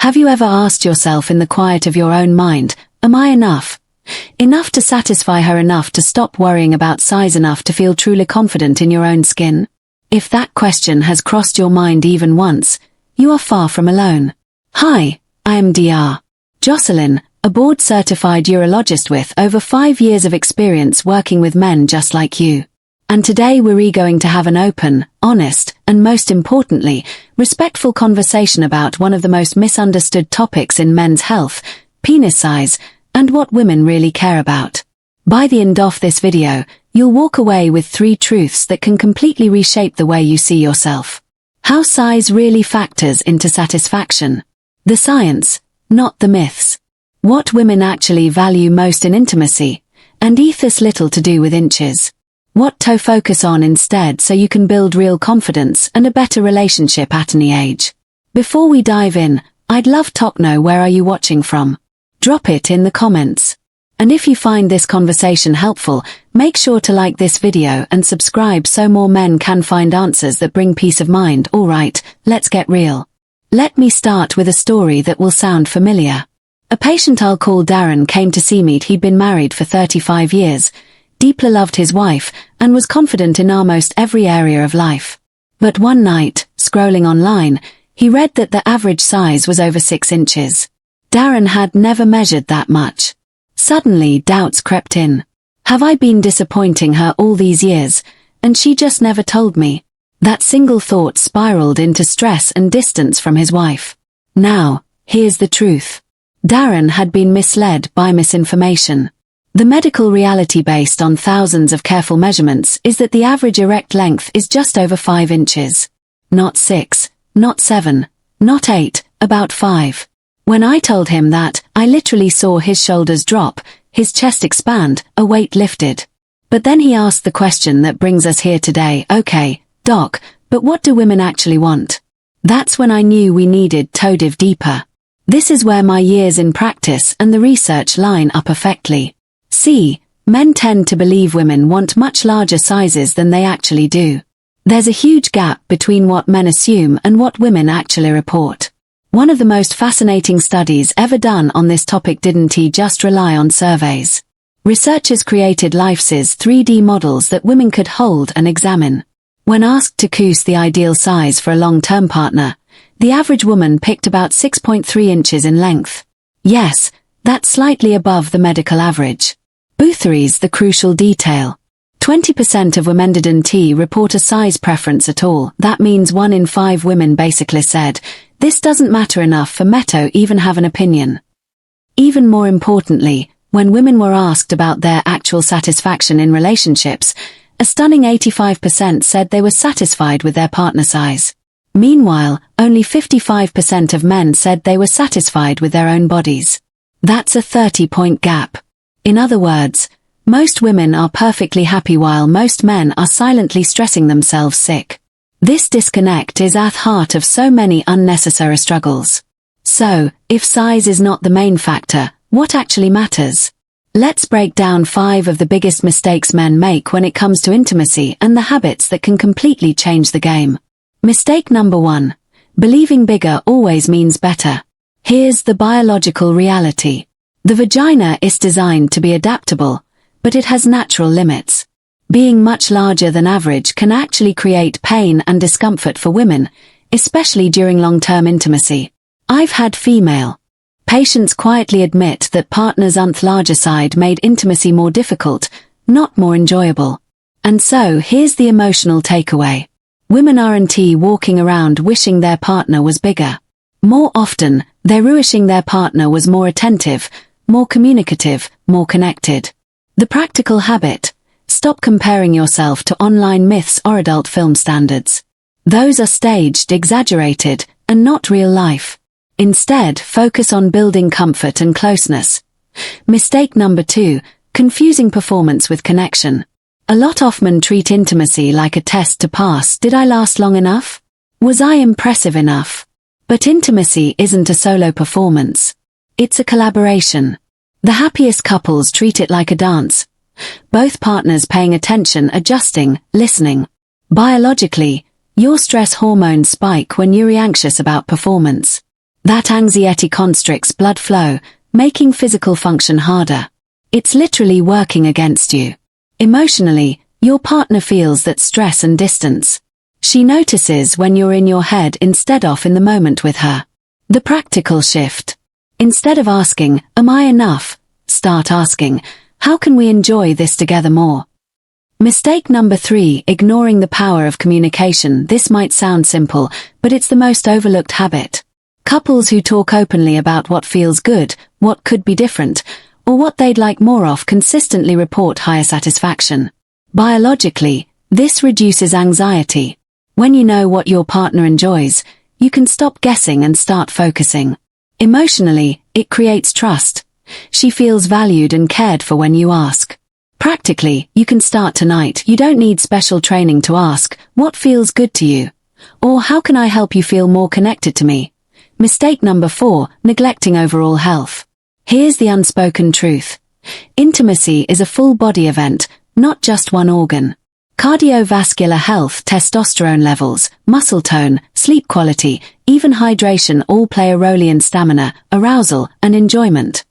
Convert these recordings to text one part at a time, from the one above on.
Have you ever asked yourself in the quiet of your own mind, am I enough? Enough to satisfy her, enough to stop worrying about size, enough to feel truly confident in your own skin? If that question has crossed your mind even once, you are far from alone. Hi, I am Dr. Jocelyn, a board-certified urologist with over 5 years of experience working with men just like you. And today we're going to have an open, honest, and most importantly, respectful conversation about one of the most misunderstood topics in men's health, penis size, and what women really care about. By the end of this video, you'll walk away with 3 truths that can completely reshape the way you see yourself. How size really factors into satisfaction. The science, not the myths. What women actually value most in intimacy, and ethos little to do with inches. What to focus on instead so you can build real confidence and a better relationship at any age. Before we dive in, I'd love to know where are you watching from. Drop it in the comments. And if you find this conversation helpful, make sure to like this video and subscribe so more men can find answers that bring peace of mind. Alright, let's get real. Let me start with a story that will sound familiar. A patient I'll call Darren came to see me. He'd been married for 35 years. Deeply loved his wife, and was confident in almost every area of life. But one night, scrolling online, he read that the average size was over 6 inches. Darren had never measured that much. Suddenly doubts crept in. Have I been disappointing her all these years, and she just never told me? That single thought spiraled into stress and distance from his wife. Now, here's the truth. Darren had been misled by misinformation. The medical reality based on thousands of careful measurements is that the average erect length is just over 5 inches. Not 6, not 7, not 8, about 5. When I told him that, I literally saw his shoulders drop, his chest expand, a weight lifted. But then he asked the question that brings us here today. Okay, doc, but what do women actually want? That's when I knew we needed to dive deeper. This is where my years in practice and the research line up perfectly. See, men tend to believe women want much larger sizes than they actually do. There's a huge gap between what men assume and what women actually report. One of the most fascinating studies ever done on this topic didn't just rely on surveys. Researchers created life-size 3D models that women could hold and examine. When asked to choose the ideal size for a long-term partner, the average woman picked about 6.3 inches in length. Yes, that's slightly above the medical average. Boothery's the crucial detail. 20% of women didn't report a size preference at all. That means 1 in 5 women basically said, this doesn't matter enough for me to even have an opinion. Even more importantly, when women were asked about their actual satisfaction in relationships, a stunning 85% said they were satisfied with their partner size. Meanwhile, only 55% of men said they were satisfied with their own bodies. That's a 30-point gap. In other words, most women are perfectly happy while most men are silently stressing themselves sick. This disconnect is at the heart of so many unnecessary struggles. So, if size is not the main factor, what actually matters? Let's break down 5 of the biggest mistakes men make when it comes to intimacy and the habits that can completely change the game. Mistake number 1. Believing bigger always means better. Here's the biological reality. The vagina is designed to be adaptable, but it has natural limits. Being much larger than average can actually create pain and discomfort for women, especially during long-term intimacy. I've had female patients quietly admit that partners' larger side made intimacy more difficult, not more enjoyable. And so here's the emotional takeaway. Women aren't walking around wishing their partner was bigger. More often, they're wishing their partner was more attentive, more communicative, more connected. The practical habit: stop comparing yourself to online myths or adult film standards. Those are staged, exaggerated, and not real life. Instead, focus on building comfort and closeness. Mistake number 2, confusing performance with connection. A lot of men treat intimacy like a test to pass. Did I last long enough? Was I impressive enough? But intimacy isn't a solo performance. It's a collaboration. The happiest couples treat it like a dance. Both partners paying attention, adjusting, listening. Biologically, your stress hormones spike when you're anxious about performance. That anxiety constricts blood flow, making physical function harder. It's literally working against you. Emotionally, your partner feels that stress and distance. She notices when you're in your head instead of in the moment with her. The practical shift. Instead of asking, "Am I enough?" start asking, "How can we enjoy this together more?" Mistake number 3, ignoring the power of communication. This might sound simple, but it's the most overlooked habit. Couples who talk openly about what feels good, what could be different, or what they'd like more of consistently report higher satisfaction. Biologically, this reduces anxiety. When you know what your partner enjoys, you can stop guessing and start focusing. Emotionally, it creates trust. She feels valued and cared for when you ask. Practically, you can start tonight. You don't need special training to ask, "What feels good to you?" Or "How can I help you feel more connected to me?" Mistake number 4, neglecting overall health. Here's the unspoken truth. Intimacy is a full body event, not just one organ. Cardiovascular health, testosterone levels, muscle tone, sleep quality, even hydration all play a role in stamina, arousal, and enjoyment.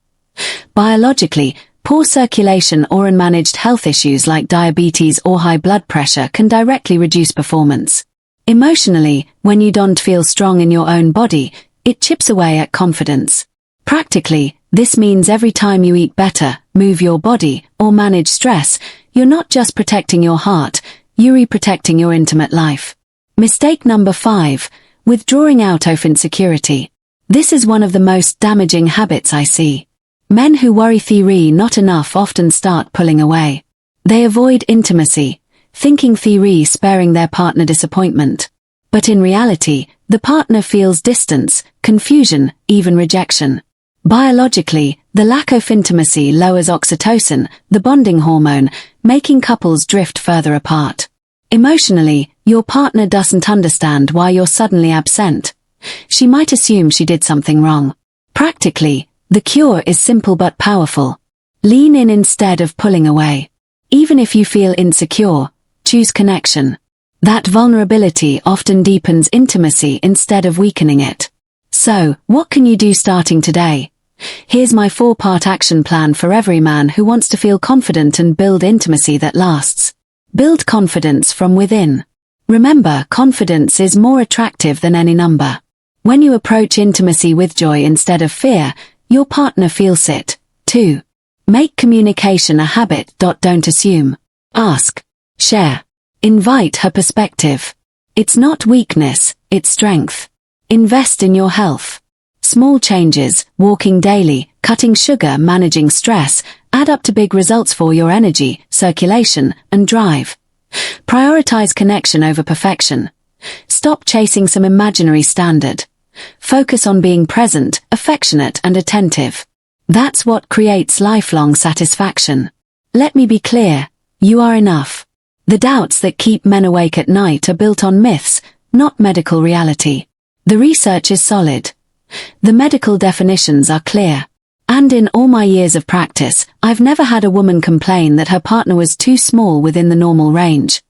Biologically, poor circulation or unmanaged health issues like diabetes or high blood pressure can directly reduce performance. Emotionally, when you don't feel strong in your own body, it chips away at confidence. Practically, this means every time you eat better, move your body, or manage stress, you're not just protecting your heart, you're protecting your intimate life. Mistake number 5, withdrawing out of insecurity. This is one of the most damaging habits I see. Men who worry theory not enough often start pulling away. They avoid intimacy, thinking theory sparing their partner disappointment. But in reality, the partner feels distance, confusion, even rejection. Biologically, the lack of intimacy lowers oxytocin, the bonding hormone, making couples drift further apart. Emotionally, your partner doesn't understand why you're suddenly absent. She might assume she did something wrong. Practically, the cure is simple but powerful. Lean in instead of pulling away. Even if you feel insecure, choose connection. That vulnerability often deepens intimacy instead of weakening it. So, what can you do starting today? Here's my 4-part action plan for every man who wants to feel confident and build intimacy that lasts. Build confidence from within. Remember, confidence is more attractive than any number. When you approach intimacy with joy instead of fear, your partner feels it, too. Make communication a habit. Don't assume. Ask. Share. Invite her perspective. It's not weakness, it's strength. Invest in your health. Small changes, walking daily, cutting sugar, managing stress, add up to big results for your energy, circulation, and drive. Prioritize connection over perfection. Stop chasing some imaginary standard. Focus on being present, affectionate, and attentive. That's what creates lifelong satisfaction. Let me be clear, you are enough. The doubts that keep men awake at night are built on myths, not medical reality. The research is solid. The medical definitions are clear. And in all my years of practice, I've never had a woman complain that her partner was too small within the normal range.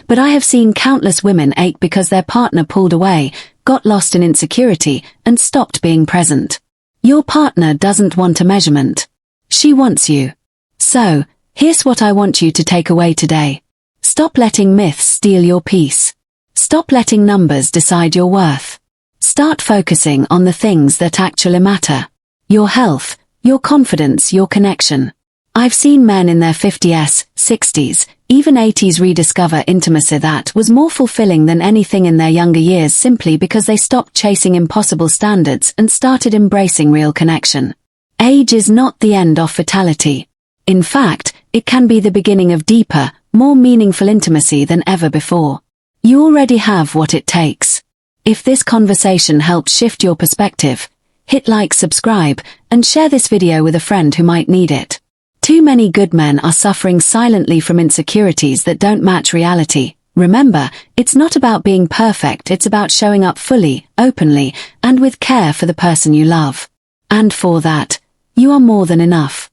But I have seen countless women ache because their partner pulled away, got lost in insecurity, and stopped being present. Your partner doesn't want a measurement. She wants you. So, here's what I want you to take away today. Stop letting myths steal your peace. Stop letting numbers decide your worth. Start focusing on the things that actually matter. Your health, your confidence, your connection. I've seen men in their 50s, 60s, even 80s rediscover intimacy that was more fulfilling than anything in their younger years simply because they stopped chasing impossible standards and started embracing real connection. Age is not the end of vitality. In fact, it can be the beginning of deeper, more meaningful intimacy than ever before. You already have what it takes. If this conversation helps shift your perspective, hit like, subscribe, and share this video with a friend who might need it. Too many good men are suffering silently from insecurities that don't match reality. Remember, it's not about being perfect, it's about showing up fully, openly, and with care for the person you love. And for that, you are more than enough.